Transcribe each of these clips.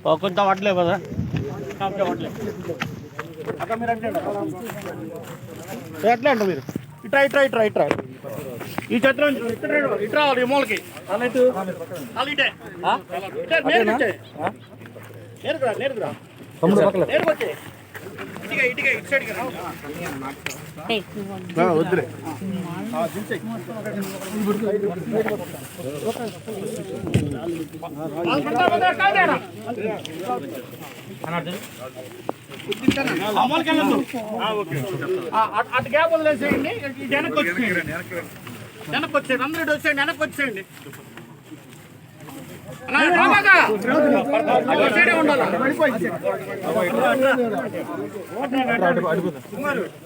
కొంచెం అవ్వట్లేదు కదా ఎట్లా అంట మీరు ఇట్రా ఇట్రా ఇట్రా ఇట్రా ఈ చిత్రం ఇట్రా ఈ మూలకి ఇటే నేరుకురా నేరుకురా నేరుకొచ్చే ఇటుగా ఇటుగా ఇటు సైడ్కి వద్దులే అటు గ్యాప్ వదిలేసేయండి వెనక్కి వచ్చేయండి వెనక్కి వచ్చేయండి అందరూ ఇటు వచ్చేయండి వెనక్కి వచ్చేయండి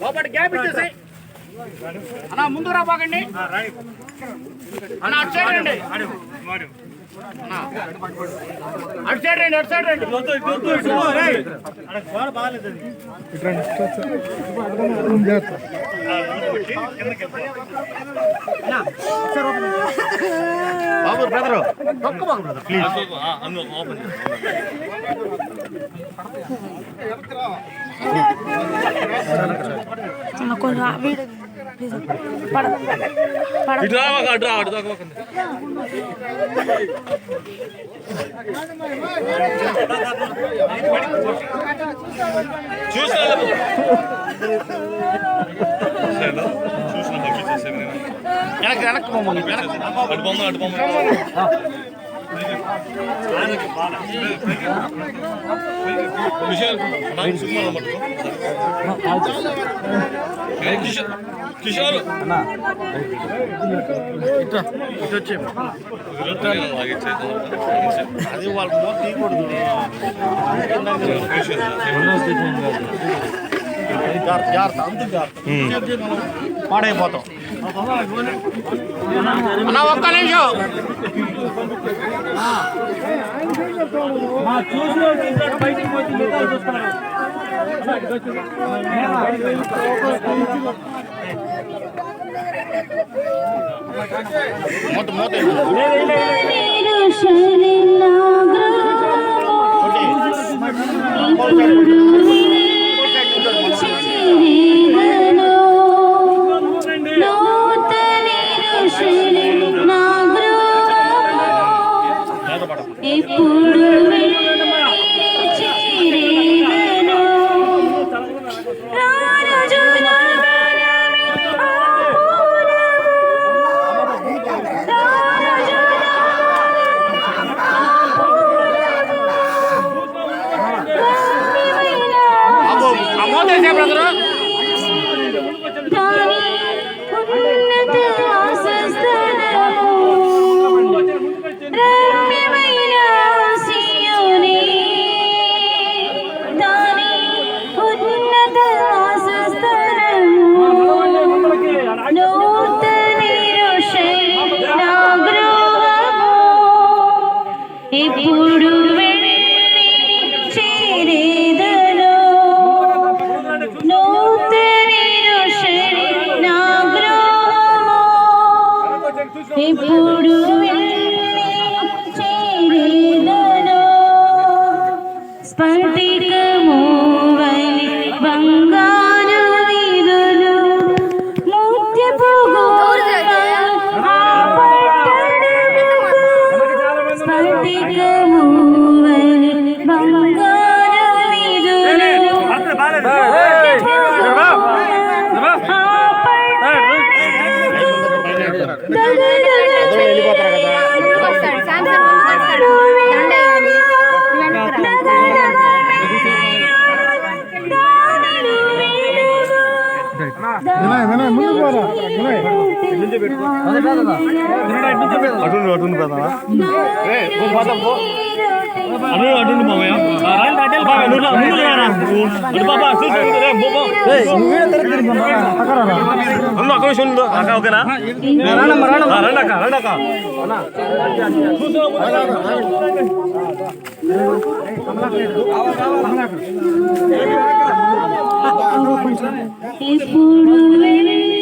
లోపటి గ్యాప్ ఇచ్చేసాయి అన్నా ముందు రా బాగండి అన్న అటు సైడ్ రండి అటు సైడ్ రండి అటు సైడ్ రండి బాబు బ్రదరు తొక్క బాబు బ్రదర్ ప్లీజ్ వెనక్కి బొమ్మ అటు బొమ్మ అటు బొమ్మ కిషోర్ ఇటు వచ్చే అది వాళ్ళ మోత తీయకూడదు జాగ్రత్త అంత జాగ్రత్త పాడైపోతాం అన్నా ఒక్క నిమిషం మూత మూత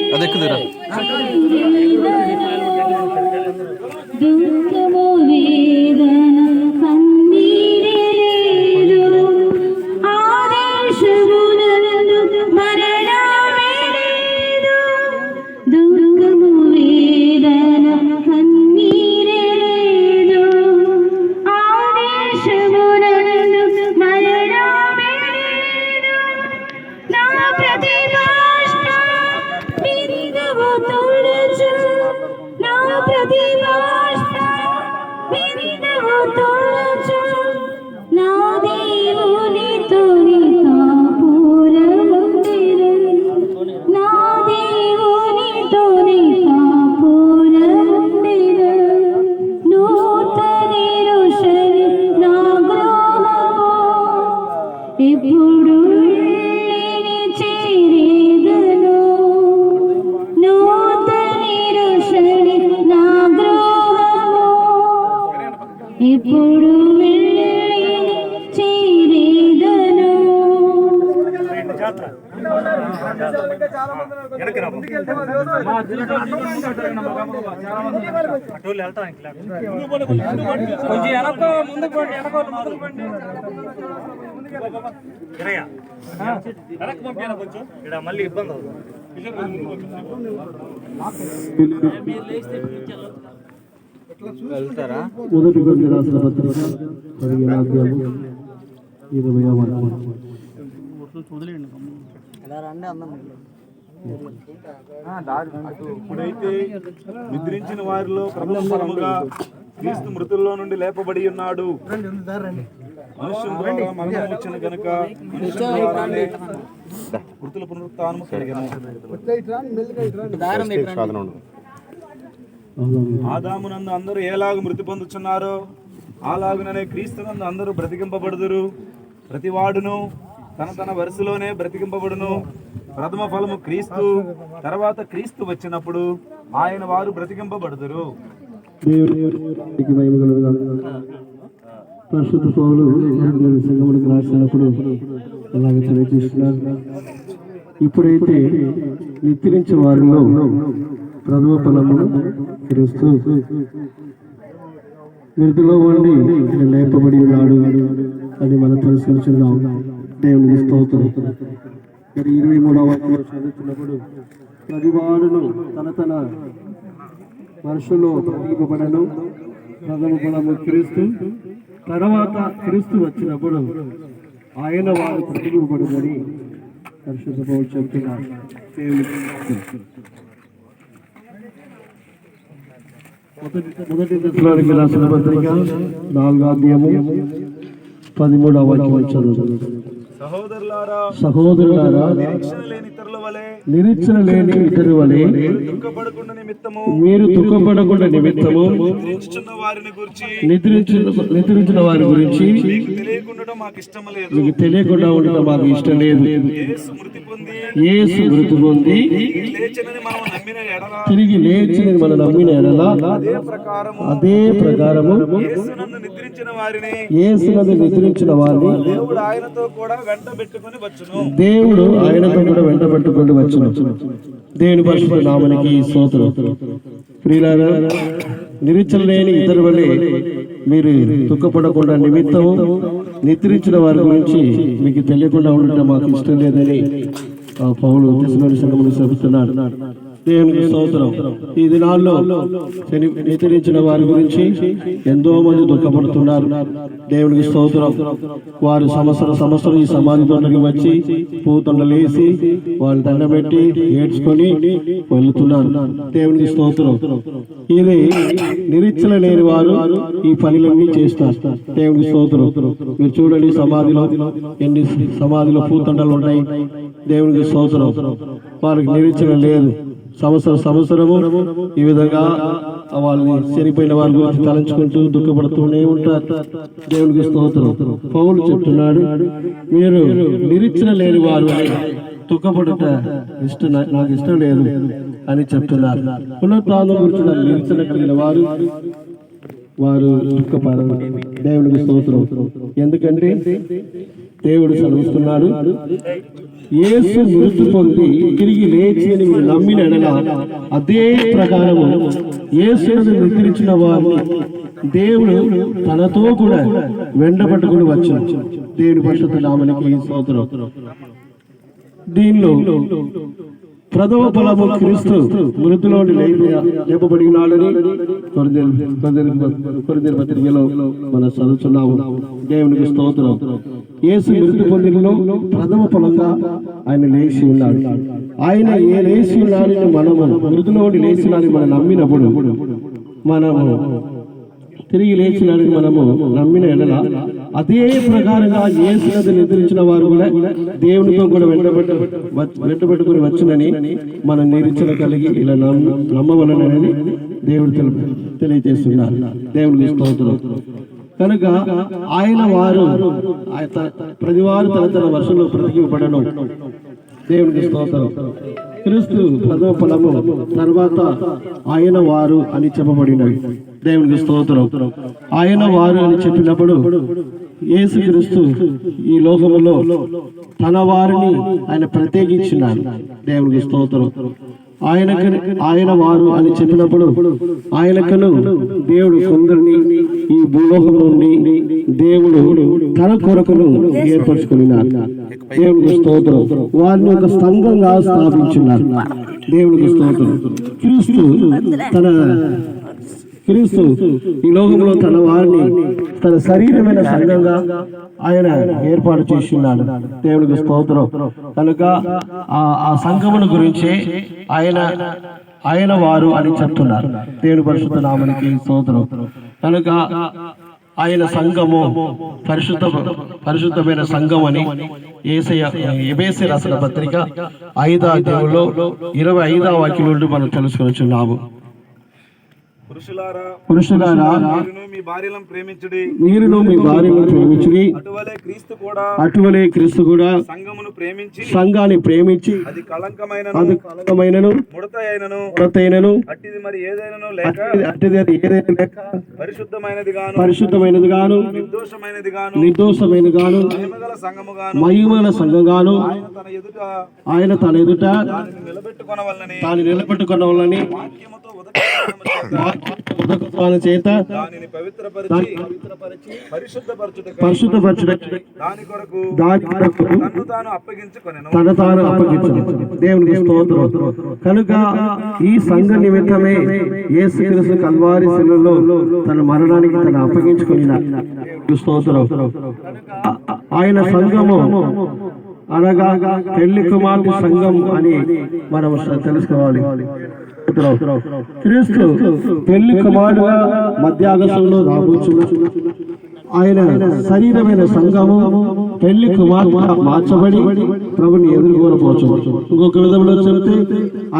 అదెక్కుదిరా దుఃఖము వేదన కన్నీరే చేరేదను. మళ్ళీ ఇబ్బంది వెళ్తారా. మొదటి కొరింథీ రాసిన పత్రిక 15వ అధ్యాయం 20వ వచనం. ఇప్పుడైతే నిద్రించిన వారిలో ప్రథమ ఫలముగా క్రీస్తు మృతుల్లో నుండి లేపబడి ఉన్నాడు. మనుష్యుల ద్వారా మరణం వచ్చిన గనుక మృతుల పునరుత్థానము కలిగెను. ఆదామునందు అందరూ ఏలాగు మృతి పొందుచున్నారో అలాగుననే క్రీస్తునందు అందరూ బ్రతికింపబడుదురు. ప్రతివాడును తన తన వరుసలోనే బ్రతికింపబడును. ప్రథమ ఫలము క్రీస్తు, తర్వాత క్రీస్తు వచ్చినప్పుడు ఆయన వారు బ్రతికింపబడుదురు. దేవునికి మహిమ కలుగుగాక. పరిశుద్ధ పౌలు సంఘములకు రాసినప్పుడు అలాగే తెలియజేస్తున్నారు. ఇప్పుడైతే నిద్రించే వారిలో ప్రథమ ఫలము క్రీస్తు మృతిలో ఉండి లేపబడి ఉన్నాడు అని మనం తెలుసుకుంటున్నాం. దేవునికి స్తోత్రం. 23వ వచనం చదువుతున్నప్పుడు ప్రతివాడును తన తన మనుషుల్లో ప్రతిపబడను. ప్రథమ ఫలము క్రీస్తు, తర్వాత క్రీస్తు వచ్చినప్పుడు ఆయన వారు ప్రతిపబడదని పరిశుద్ధ పౌలు చెప్తున్నారు. మొదటి దశలోనికి రాసిన పత్రిక 4వ అధ్యాయము 13వ వచనం చదువుతుంది. సహోదరులారా, నిరీక్షణ లేని ఇతరుల వలె మీరు దుఃఖపడకుండా నిమిత్తము నిద్రించిన వారి గురించి మీకు తెలియకుండా ఉండటం మాకు ఇష్టం లేదు. యేసు మృతి పొంది తిరిగి లేచినని మనం నమ్మిన ఎడల అదే ప్రకారము యేసునందు నిద్రించిన వారిని దేవుడు ఆయనతో కూడా వెంట పెట్టుకొని వచ్చును. దేవుని పరిశుద్ధ నామమునకి స్తోత్రం. ప్రియులారా, నిరీక్షణ లేని ఇతరుల వలె మీరు దుఃఖపడకుండా నిమిత్తము నిద్రించిన వారి గురించి మీకు తెలియకుండా ఉండటం మాకు ఇష్టం లేదని పౌలు తెస్సలోని సంఘమును చెబుతున్నాడు. దేవునికి స్తోత్రం. ఈ దినాల్లో నిద్రించిన వారి గురించి ఎంతో మంది దుఃఖపడుతున్నారు. దేవునికి స్తోత్రం. వారు సంవత్సరం ఈ సమాధి తోటకి వచ్చి పూతొండలేసి వాళ్ళు దండబెట్టి ఏడ్చుకొని వెళ్తున్నారు. దేవునికి స్తోత్రం. ఇది నిరీక్షణ లేని వారు ఈ పనులన్నీ చేస్తారు. దేవునికి స్తోత్రం. మీరు చూడండి, ఎన్ని సమాధిలో పూతొండలు ఉన్నాయి. దేవునికి స్తోత్రం. వారికి నిరీక్షణ లేదు. సంవత్సరము ఈ విధంగా వాళ్ళని చనిపోయిన వారి గురించి తలంచుకుంటూ దుఃఖపడుతూనే ఉంటారు. దేవునికి స్తోత్రం. పౌలు చెప్తున్నాడు, మీరు నిరీక్షణ లేని వారు దుఃఖపడుట నాకు ఇష్టం లేదు అని చెప్తున్నారు. పునరుత్థానం గురించి నిరీక్షణ కలిగిన వారు దుఃఖపడరు. దేవునికి స్తోత్రం. ఎందుకంటే దేవుడు సెలవిస్తున్నాడు, యేసు మృతి పొంది తిరిగి లేచి అని మీరు నమ్మిన ఎడల అదే ప్రకారము యేసును నిద్రించిన వారిని దేవుడు తనతో కూడా వెంటబట్టుకుని వచ్చాడు. దేవుని పరిశుద్ధ నామమునకి స్తోత్రం. దీనిలో ప్రథమ ఫలము క్రీస్తు మృతిలో లేపబడి ఉన్నాడని కొరింథీ పత్రికలో మనం చదువుతున్నాము. దేవునికి స్తోత్రం. యేసు మృతి పొందినలో ప్రథమ ఫలంగా ఆయన లేచి ఉన్నాడు. ఆయన లేచి ఉన్నాడని మనము మృతిలో లేచినాడని మనం నమ్మినప్పుడు మనము తిరిగి లేచినాడని మనము నమ్మిన ఎడల అదే ప్రకారంగా యేసును నిద్రించిన వారు కూడా దేవునితో కూడా వెంటబెట్టుకుని వచ్చునని మన నిరీక్షణ కలిగి ఇలా నమ్మవలనని దేవుడు తెలియజేస్తున్నారు. దేవునికి స్తోత్రం. కనుక ఆయన వారు ప్రతి వారు తన వర్షంలో బ్రతికింపబడను. దేవునికి స్తోత్రం. క్రీస్తు ప్రథమ ఫలము, తర్వాత ఆయన వారు అని చెప్పబడినవి. దేవునికి స్తోత్రం. ఆయన వారు అని చెప్పినప్పుడు యేసుక్రీస్తు ఈ లోకములో తన వారిని ఆయన ప్రత్యేకించినారు. దేవునికి స్తోత్రం. ఆయన వారు అని చెప్పినప్పుడు ఆయనకను దేవుడు కొందరిని ఈ భూలోకం నుండి దేవుడు తన కొరకును ఏర్పరచుకున్నారు. దేవునికి స్తోత్రం. వారిని ఒక సంఘంగా స్థాపించున్నారు. దేవునికి స్తోత్రం. క్రీస్తు ఈ లోకంలో తన వారిని తన శరీరమైన సంఘంగా ఆయన ఏర్పాటు చేస్తున్నాడు. దేవునికి స్తోత్రం. కనుక ఆ సంఘమును గురించి ఆయన వారు అని చెప్తున్నారు. దేవుని పరిశుద్ధ నామమునికి స్తోత్రం. కనుక ఆయన సంఘము పరిశుద్ధమైన సంఘం అని ఎబేసీ రాసిన పత్రిక 5వ అధ్యాయంలో 25వ వాక్యం నుండి మనం తెలుసుకొనిచున్నాము. పురుషులారా, మీరును మీ భార్యలను ప్రేమించుడి, అటువలే క్రీస్తు కూడా సంఘాన్ని ప్రేమించి అది కళంకమైనను ముడతైనను అట్టిది ఏదైనా లేక పరిశుద్ధమైనది గాను నిర్దోషమైనది గాను మహిమగల సంఘంగాను ఆయన తన ఎదుట తాను నిలబెట్టుకొనవలెనని చేత పరిశుద్ధపరచుటకు తను తాను అప్పగించును. దేవునికి స్తోత్రం. కనుక ఈ సంఘ నిమిత్తమే యేసుక్రీస్తు కల్వారి శిలువలో తన మరణానికి తను అప్పగించుకున్నాడు. స్తోత్రం. ఆయన సంఘము అనగా పెళ్లి కుమార్తె సంఘం అని మనం తెలుసుకోవాలి. క్రీస్తు పెళ్లి కుమారుడుగా మధ్యాకాశంలో రావచ్చు. ఆయన శరీరమైన సంఘము పెళ్లి కుమార్తెగా మార్చబడి ప్రభుని ఎదుర్కోకపోవచ్చు. ఇంకొక విధంలో చెబితే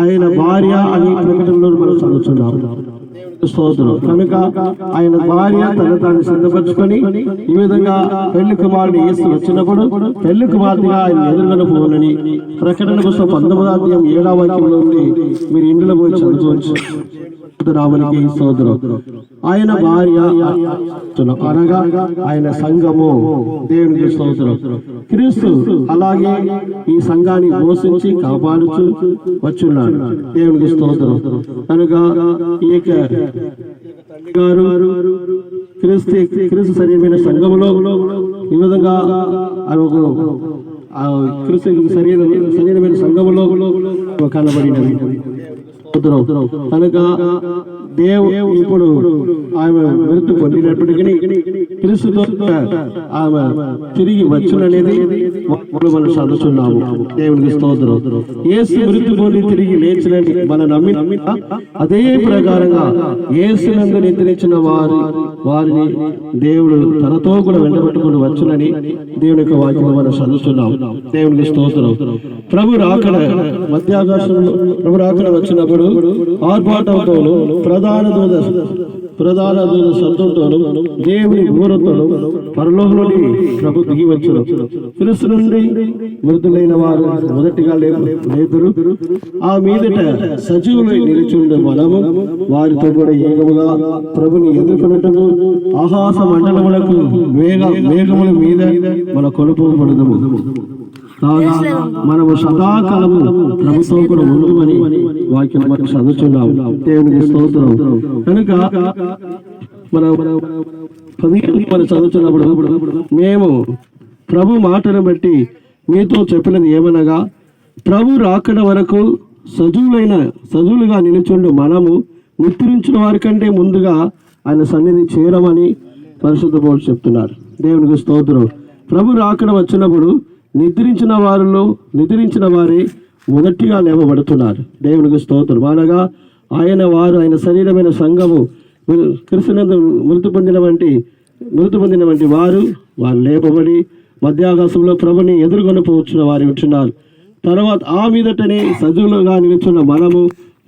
ఆయన భార్య అని ప్రకటనలో మనం చదువుతున్నాము. స్తోత్రం. కనుక ఆయన భార్య తాను సిద్ధపరచుకొని ఈ విధంగా పెళ్లి కుమారుడు యేసు వచ్చినప్పుడు పెళ్లి కుమార్తెగా ఆయన ఎదుర్కొనపోనని ప్రకటన పుస్తకం 19వ అధ్యాయం 7వ వాక్యంలో ఉంది. మీరు ఇంట్లో పోయి చదువుకోవచ్చు. రామునికి స్తోత్రం. ఆయన భార్య అనగా ఆయన సంఘము. దేవునికి స్తోత్రం. క్రీస్తు అలాగే ఈ సంఘాన్ని పోషించి కాపాడుచు వచ్చున్నాడు. దేవునికి స్తోత్రం. కనుక ఈ క్రీస్తు శరీరమైన సంఘములో ఈ విధంగా క్రీస్తు శరీరమైన సంఘములో కనబడినది. కనుక ఇప్పుడు ఆమె మృతి పొందినప్పటికీ క్రీస్తుతో ఆమె తిరిగి వచ్చుననేది మనం చదువుతున్నాము. దేవునికి స్తోత్రం. యేసు మృతి పొంది తిరిగి లేచినని మనం నమ్మిన అదే ప్రకారంగా యేసునందు నిద్రించిన వారిని దేవుడు తనతో కూడా వెంటబెట్టుకుని వచ్చునని దేవుని యొక్క వాక్యం మనం చదువుతున్నాం. దేవునికి స్తోత్రం. ప్రభు రాకడ మధ్యాకాశంలో ప్రభు రాకడ వచ్చినప్పుడు ఆర్భాటంతోను ప్రధాన దూత శబ్దంతోను దేవుని ఊరతోను పరలోకం నుండి ప్రభు దిగి వచ్చును. క్రీస్తు నుండి మృతులైన వారు మొదటిగా లేదురు. ఆ మీదట సజీవులై నిలిచుండే మనము వారితో కూడా ఏకముగా ప్రభుని ఎదుర్కొన్నట్టు ఆకాశ మండలములకు మేఘముల మీద మన కొనుపోబడదము. కాగా మనము సదాకాలము ప్రభుత్వం కూడా ఉండుమని వాక్యం మనకు చదువుతున్నాము. దేవునికి స్తోత్రం. కనుక మనం చదువుతున్నప్పుడు మేము ప్రభు మాటను బట్టి మీతో చెప్పినది ఏమనగా, ప్రభు రాకడ వరకు సజీవులుగా నిలుచుండు మనము నిద్రించిన వారి కంటే ముందుగా ఆయన సన్నిధి చేరమని పరిశుద్ధ పౌలు చెప్తున్నారు. దేవునికి స్తోత్రం. ప్రభు రాకడ వచ్చినప్పుడు నిద్రించిన వారే మొదటిగా లేవబడుతున్నారు. దేవునికి స్తోత్రం. అనగా ఆయన శరీరమైన సంఘము క్రీస్తునందు మృతి పొందిన వంటి వారు లేపబడి మధ్యాకాశంలో ప్రభుని ఎదుర్కొనపోవచ్చున్న వారు ఉంటున్నారు. తర్వాత ఆ మీదటనే సజీవులుగా నిలుచున్న మనము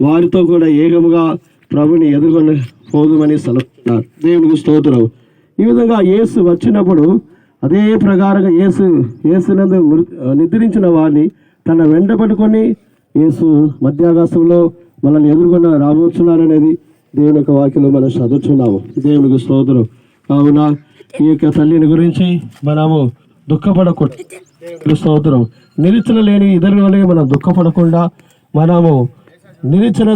వారితో కూడా ఏకముగా ప్రభుని ఎదుర్కొనపోదుమని సెలవుతున్నారు. దేవునికి స్తోత్రం. ఈ విధంగా యేసు వచ్చినప్పుడు అదే ప్రకారంగా యేసునందు నిద్రించిన వారిని తన వెంట పట్టుకొని యేసు మధ్యాకాశంలో మనల్ని ఎదుర్కొన్న రాబోతున్నారనేది దేవుని యొక్క వాక్యంలో మనం చదువుతున్నాము. దేవునికి స్తోత్రం. కావున ఈ యొక్క తల్లిని గురించి మనము దుఃఖపడకూడదు. స్తోత్రం. నిరీక్షణ లేని ఇద్దరి వలె మనం దుఃఖపడకుండా మనము నిరీక్షణ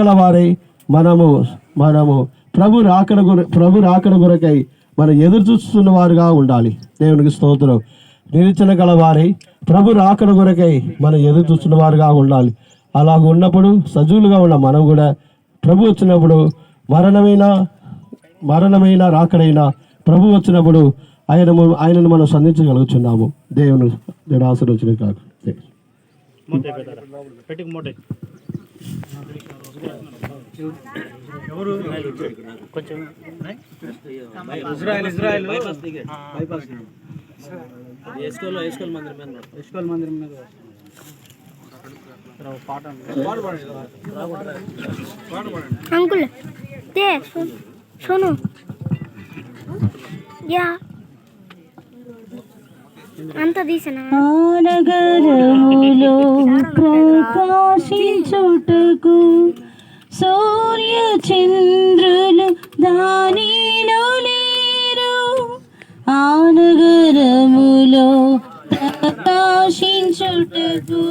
గల వారై మనము ప్రభు రాకడ కొరకై మనం ఎదురు చూస్తున్న వారుగా ఉండాలి. దేవునికి స్తోత్రం. నిరీక్షణ గల వారై ప్రభు రాకడ కొరకై మనం ఎదురు చూస్తున్న వారుగా ఉండాలి. అలాగ ఉన్నప్పుడు సజీవులుగా ఉన్న మనం కూడా ప్రభు వచ్చినప్పుడు మరణమైన రాకడైనా ప్రభు వచ్చినప్పుడు ఆయనను మనం సంధించగలుగుతున్నాము. దేవుడు ఆశీర్వచన కాక. अंकुल दे सुनो या अंत दिसना నగరములో ప్రకాశించుటకు సూర్య చంద్రులు దానిలో లేరు. ఆ నగరములో ప్రకాశించుటకు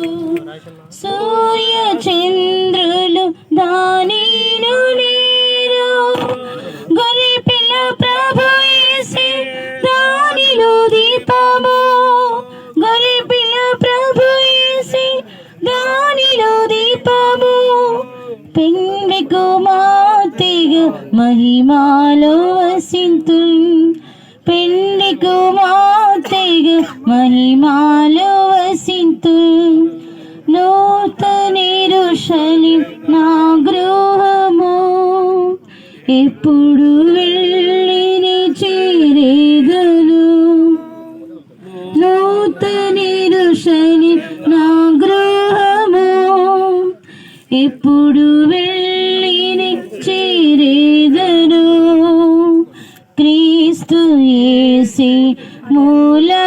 సూర్య చంద్రులు దానిలో లేరు. గొర్రెపిల్ల ప్రభు యేసే దానిలో దీపము. గొర్రెపిల్ల ప్రభు యేసే దానిలో దీపము. పెండ్లి కుమార్తెగా మహిమాలో వసింతు. పెండ్లి కుమార్తెగా మహిమాలో వసింతు. నూతన యెరూషలేం నా గృహము. ఎప్పుడు వెళ్ళి చేరేదను. నూతన యెరూషలేం నా గృహము. ఎప్పుడు వెళ్ళి చేరేదను. క్రీస్తు యేసే మూలనాయిగను.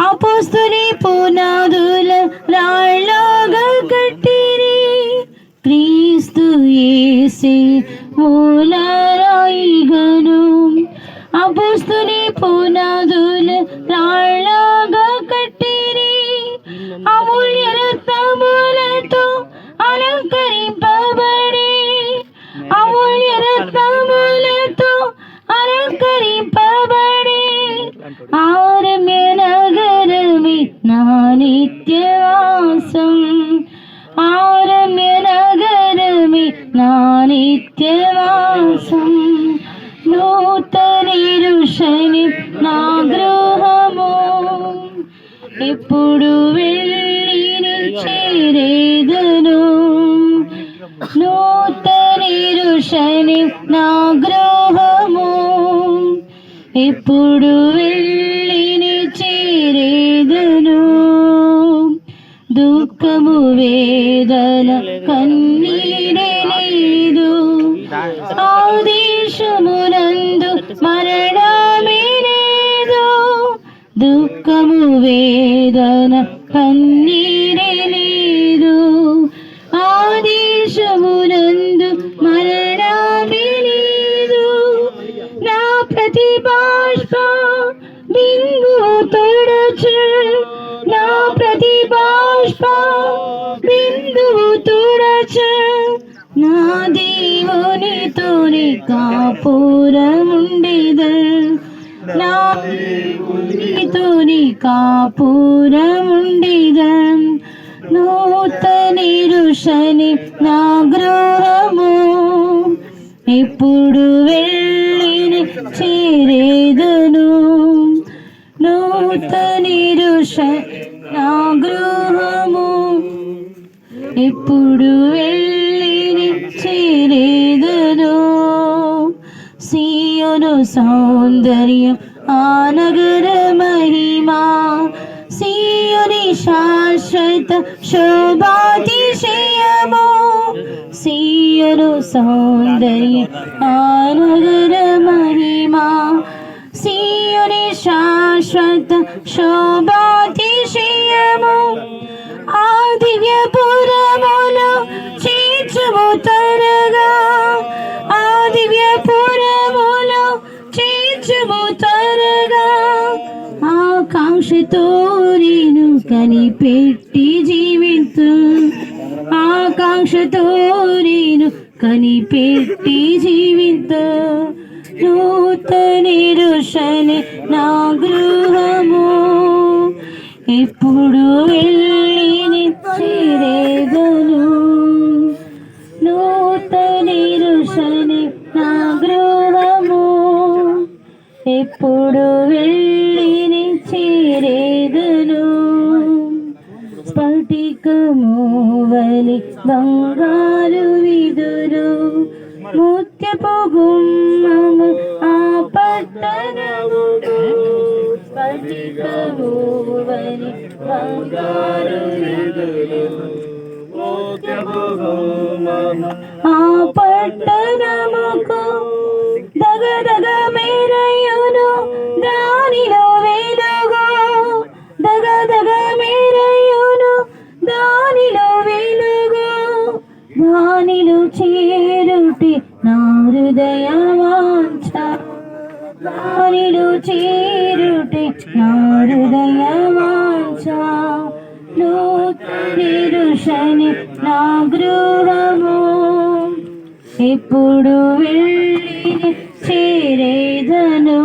అపోస్తలుని పునాదుల రాళ్ళగా కట్టిరి. క్రీస్తు యేసే మూలనాయిగను. అపోస్తలుని పునాదుల రాళ్ళగా కట్టిరి. అమూల్య రత్నములతో అలంకరింపబడి. అమూల్య రత్నములతో అలంకరింపబడి. ఆరమ్య నగరమే నా నిత్యవాసం. ఆరమ్య నగరమే నా నిత్యవాసం. నూతన యెరూషలేం నా గృహము. ఎప్పుడు వెళ్ళి చేరేదను. నూతన యెరూషలేం నా గృహము. ఎప్పుడు వెళ్ళి చేరేదను. దుఃఖము వేదన కన్నీరే లేదు. ఆ దేశమునందు మరణమే లేదు. దుఃఖము వేదన కన్నీరే లేదు. ఆ దేశమునందు మరణమే లేదు. నా ప్రతి బాష్ప బిందువు తుడచు. నా ప్రతి బాష్ప బిందువు తుడచు. నా దేవునితోనే కాపురముండెదను. నా దేవునితోనే కాపురముండెదను. నూతన యెరూషలేం నా గృహము. ఎప్పుడు వెళ్ళి చేరేదను. నూతన యెరూషలేం నా గృహము. ఎప్పుడు వెళ్ళి చేరేదను. సియోను సౌందర్యం ఆ నగర మహిమా. సియోని శాశ్వత శోభాతిశయము. సియోను సౌందర్యం ఆ నగర మహిమా. సియోని సీయోని శాశ్వత శోభాతిశయము ఆ దివ్యపురములో చేర్చుము త్వరగా ఆ దివ్యపురములో చేర్చుము త్వరగా ఆకాంక్షతో నేను కనిపెట్టి జీవితు ఆకాంక్షతో నేను కనిపెట్టి జీవితు నూతన రుషని నా గృహము ఎప్పుడు వెళ్ళి చేరేదను నూతన రుషని నా గృహము ఎప్పుడు వెళ్ళి చేరేదను స్ఫటికము వలి బంగారు విదురు ముత్యపు గుమ్మము ఆ పట్టణము స్ఫటికము వలి బంగారు విదురు ముత్యపు గుమ్మము ఆ పట్టణముకు దగదగ మేరయును దానిలో వెలుగు దగదగ మేరయును దానిలో వెలుగు దానిలో చేరుటి నా హృదయ వాంఛ దానిలో చేరుటి నా హృదయ వాంఛ నూతన రుషని నా గృహము ఎప్పుడు వెళ్ళి చేరేదను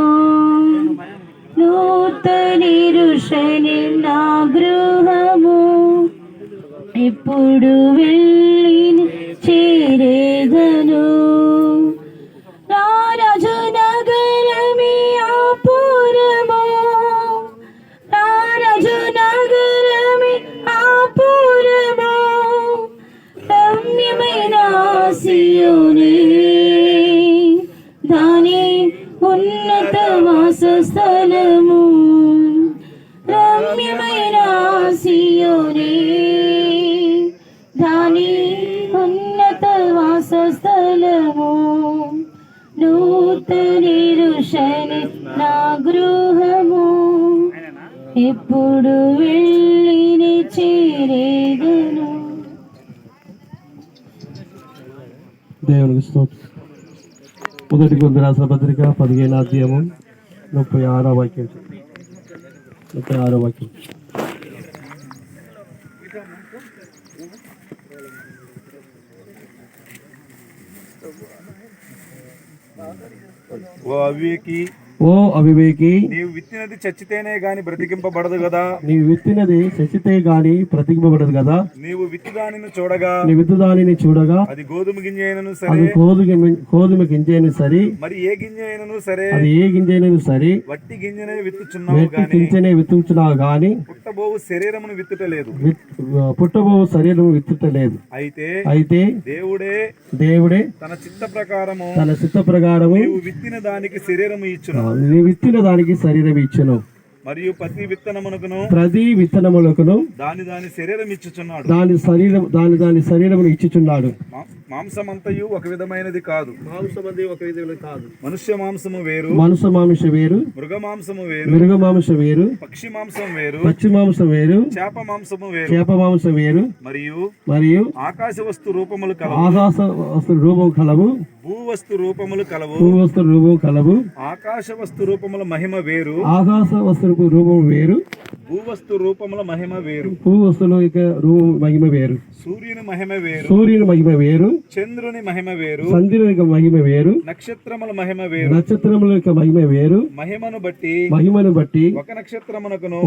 నూతన రుషని నా గృహము ఎప్పుడు వెళ్ళి చేరేదను రారాజు నగరమే ఆపురము రారాజు నగరమే ఆపురము రమ్యమైన సియోనే దాని ఉన్నత వాసస్థలము రమ్యమైన సియోనే దాని ఉన్నత వాసస్థలము నూతన రుషని నా గృహము ఎప్పుడు వెళ్ళి చేరేదను దేవునికి స్తోత్రం. మొదటి కొరింథీ రాసిన పత్రిక 15వ అధ్యాయము 36వ వాక్యం 36వ వాక్యం. ఓ అవివేకి ఓ అవివేకి నీవు విత్తినది చచ్చితేనే గాని బ్రతికింపబడదు కదా నీవు విత్తినది చచ్చితే గాని బ్రతికింపబడదు కదా నీవు విత్తు దానిని చూడగా నీ విత్తు దానిని చూడగా అది గోధుమ గింజ అయినను అది సరే గోధుమ గింజైన సరే మరి ఏ గింజ అయినను సరే అది ఏ గింజైన సరే వట్టి గింజనే విత్తుచున్నావు వెట్టి గాని గింజనే విత్తుచున్నావు గాని పుట్టబోవు శరీరమును విత్తుటలేదు పుట్టబో శరీరం విత్తుటలేదు. అయితే దేవుడే తన చిత్త ప్రకారము తన చిత్త ప్రకారము నీవు విత్తిన దానికి శరీరము ఇచ్చును నీ విత్తిన దానికి శరీరం ఇచ్చును మరియు ప్రతి విత్తనములకును దాని శరీరం ఇచ్చుచున్నాడు దాని శరీరమును ఇచ్చుచున్నాడు. మాంసమంతయు ఒక విధమైనది కాదు మనుష్య మాంసము వేరు మృగ మాంసము వేరు పక్షి మాంసం వేరు చేప మాంసము వేరు మరియు ఆకాశ వస్తు రూపములు కలవు భూవస్తు రూపములు కలవు ఆకాశ వస్తు రూపముల మహిమ వేరు రూపం వేరు భూవస్తు రూపముల మహిమ వేరు భూవస్తుల రూపం మహిమ వేరు సూర్యుని మహిమ వేరు చంద్రుని మహిమ వేరు మహిమ వేరు నక్షత్రముల మహిమ మహిమ వేరు మహిమను బట్టి ఒక నక్షత్రమునకును